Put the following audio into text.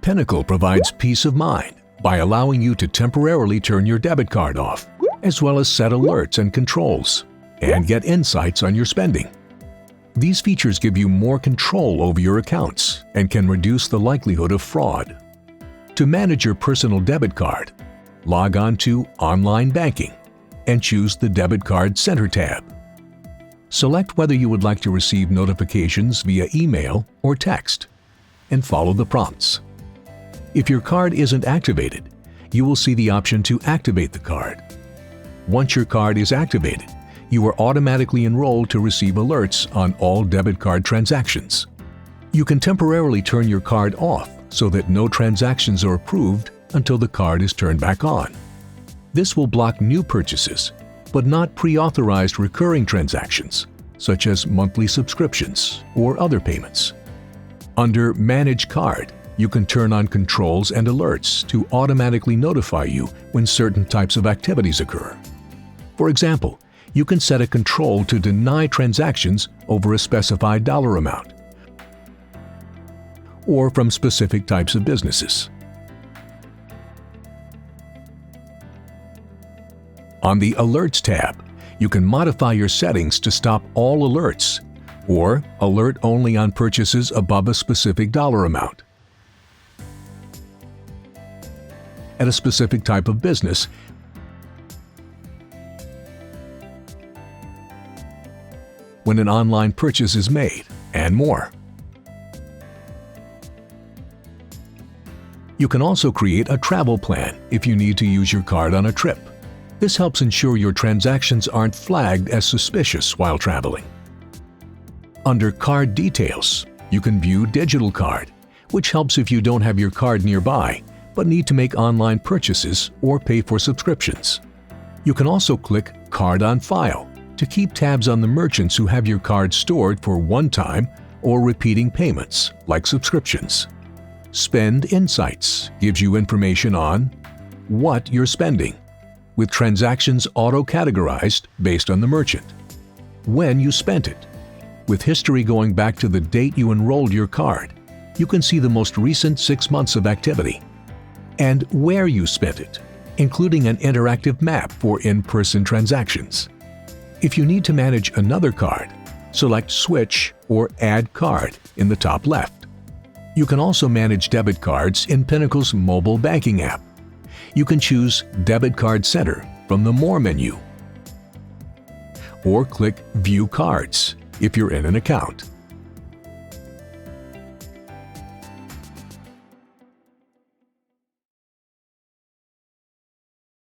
Pinnacle provides peace of mind by allowing you to temporarily turn your debit card off, as well as set alerts and controls, and get insights on your spending. These features give you more control over your accounts and can reduce the likelihood of fraud. To manage your personal debit card, log on to Online Banking and choose the Debit Card Center tab. Select whether you would like to receive notifications via email or text, and follow the prompts. If your card isn't activated, you will see the option to activate the card. Once your card is activated, you are automatically enrolled to receive alerts on all debit card transactions. You can temporarily turn your card off so that no transactions are approved until the card is turned back on. This will block new purchases, but not pre-authorized recurring transactions, such as monthly subscriptions or other payments. Under Manage Card, you can turn on controls and alerts to automatically notify you when certain types of activities occur. For example, you can set a control to deny transactions over a specified dollar amount or from specific types of businesses. On the Alerts tab, you can modify your settings to stop all alerts or alert only on purchases above a specific dollar amount. At a specific type of business, when an online purchase is made, and more. You can also create a travel plan if you need to use your card on a trip. This helps ensure your transactions aren't flagged as suspicious while traveling. Under Card Details, you can view Digital Card, which helps if you don't have your card nearby but need to make online purchases or pay for subscriptions. You can also click Card on File to keep tabs on the merchants who have your card stored for one-time or repeating payments, like subscriptions. Spend Insights gives you information on what you're spending, with transactions auto-categorized based on the merchant, when you spent it. With history going back to the date you enrolled your card, you can see the most recent 6 months of activity, and where you spent it, including an interactive map for in-person transactions. If you need to manage another card, select Switch or Add Card in the top left. You can also manage debit cards in Pinnacle's mobile banking app. You can choose Debit Card Center from the More menu, or click View Cards if you're in an account.